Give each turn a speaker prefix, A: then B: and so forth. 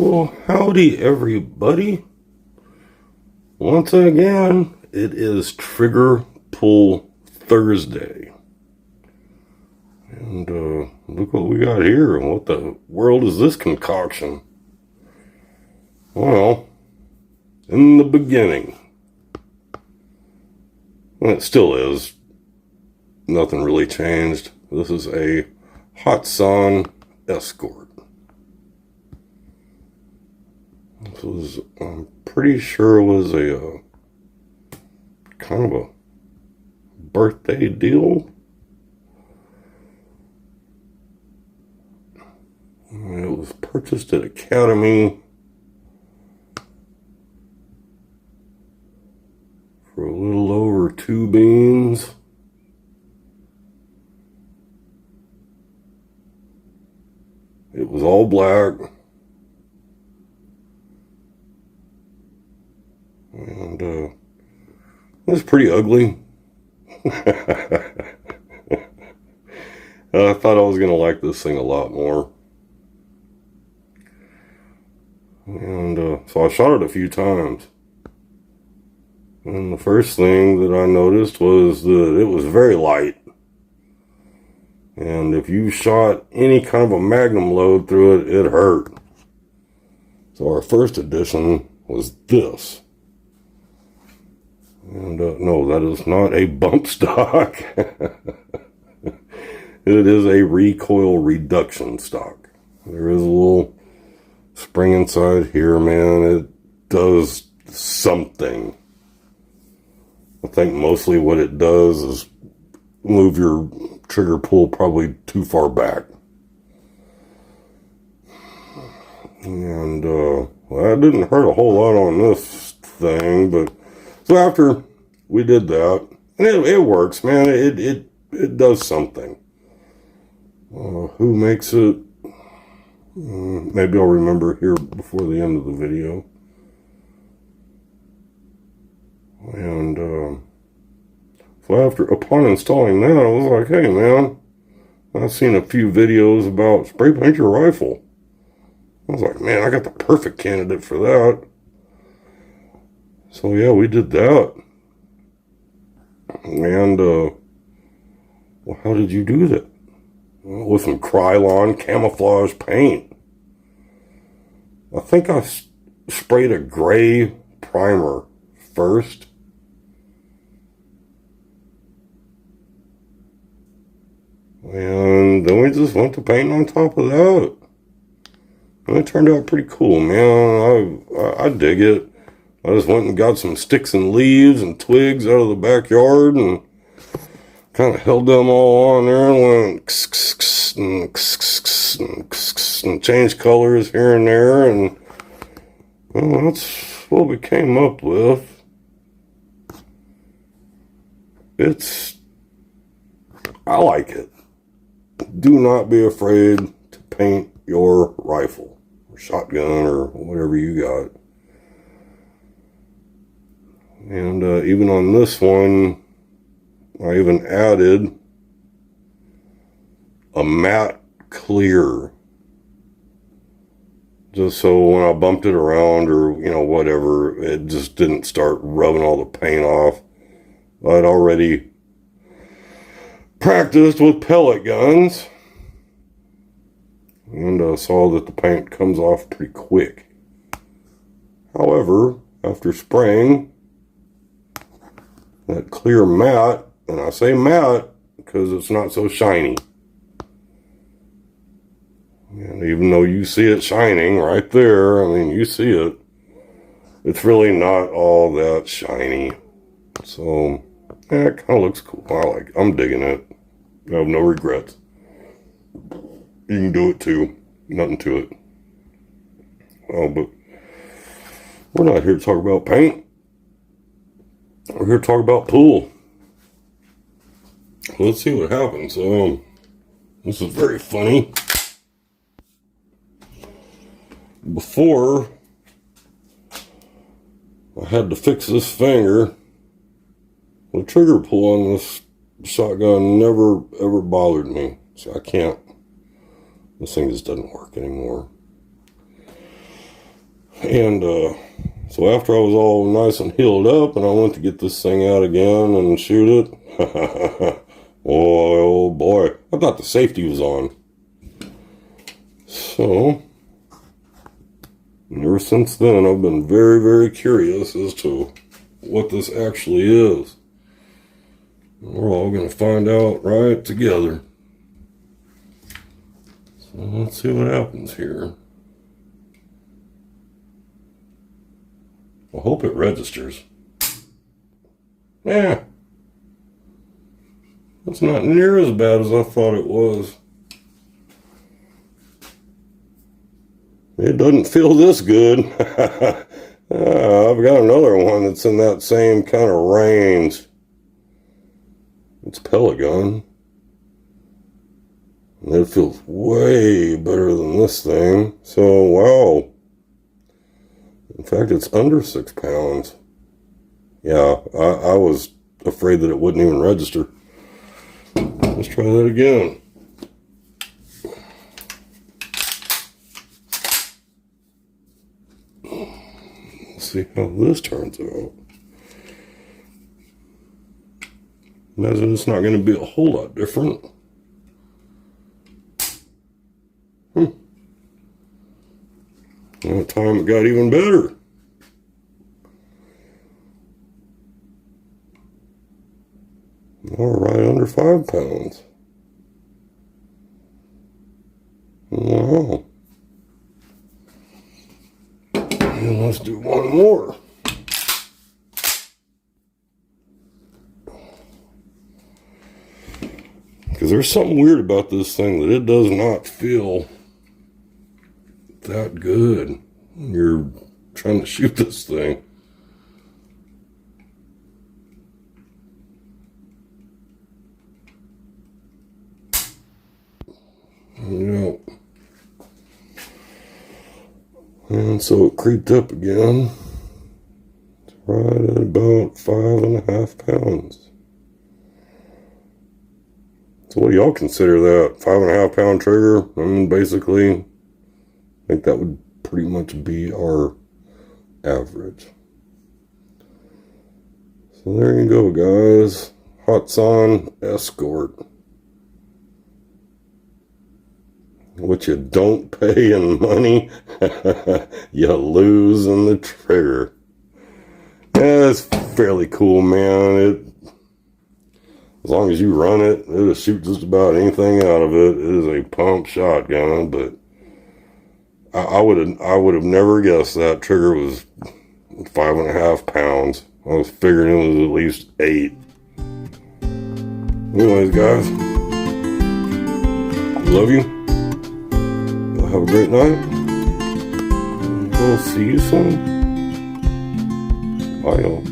A: Well, howdy everybody. Once again, it is Trigger Pull Thursday. And look what we got here. What the world is this concoction? Well, in the beginning, and it still is, nothing really changed. This is a Hatsan Escort. This was, I'm pretty sure it was a kind of a birthday deal. And it was purchased at Academy for a little over 2 beans. It was all black. And it was pretty ugly. I thought I was going to like this thing a lot more. And so I shot it a few times. And the first thing that I noticed was that it was very light. And if you shot any kind of a magnum load through it, it hurt. So our first edition was this. And no, that is not a bump stock. It is a recoil reduction stock. There is a little spring inside here, man. It does something. I think mostly what it does is move your trigger pull probably too far back. And well, that didn't hurt a whole lot on this thing, but so after we did that, and it works, man. It does something. Who makes it? Maybe I'll remember here before the end of the video. And so upon installing that, I was like, hey man, I've seen a few videos about spray paint your rifle. I was like, man, I got the perfect candidate for that. So yeah, we did that. And well, how did you do that? Well, with some Krylon camouflage paint. I think I sprayed a gray primer first. And then we just went to painting on top of that. And it turned out pretty cool, man. I dig it. I just went and got some sticks and leaves and twigs out of the backyard and kind of held them all on there and went and changed colors here and there. And well, that's what we came up with. I like it. Do not be afraid to paint your rifle or shotgun or whatever you got. And even on this one, I even added a matte clear. Just so when I bumped it around or, whatever, it just didn't start rubbing all the paint off. I'd already practiced with pellet guns and saw that the paint comes off pretty quick. However, after spraying that clear matte, and I say matte because it's not so shiny. And even though you see it shining right there, I mean, you see it, it's really not all that shiny. So, yeah, it kind of looks cool. I'm digging it. I have no regrets. You can do it too. Nothing to it. Oh, but we're not here to talk about paint. We're here to talk about pool. Let's see what happens. This is very funny. Before, I had to fix this finger. The trigger pull on this shotgun never ever bothered me. So I can't. This thing just doesn't work anymore. And so after I was all nice and healed up and I went to get this thing out again and shoot it, oh boy, I thought the safety was on. So, ever since then, I've been very, very curious as to what this actually is. We're all going to find out right together. So let's see what happens here. I hope it registers. Yeah. That's not near as bad as I thought it was. It doesn't feel this good. I've got another one that's in that same kind of range. It's pellet gun. And it feels way better than this thing. So, wow. In fact, it's under 6 pounds. Yeah, I was afraid that it wouldn't even register. Let's try that again. Let's see how this turns out. Imagine it's not going to be a whole lot different. That time it got even better. All right, under 5 pounds. Wow. And let's do one more. Because there's something weird about this thing that it does not feel that good when you're trying to shoot this thing. Yeah. And so it creeped up again. It's right at about 5.5 pounds. So what do y'all consider that? 5.5 pound trigger? I mean, basically, I think that would pretty much be our average. So there you go, guys. Hatsan Escort. What you don't pay in money, you lose in the trigger. Yeah, it's fairly cool, man. As long as you run it, it'll shoot just about anything out of it. It is a pump shotgun, but I would have never guessed that trigger was 5.5 pounds. I was figuring it was at least 8. Anyways, guys, love you. Have a great night. We'll see you soon. Bye, y'all.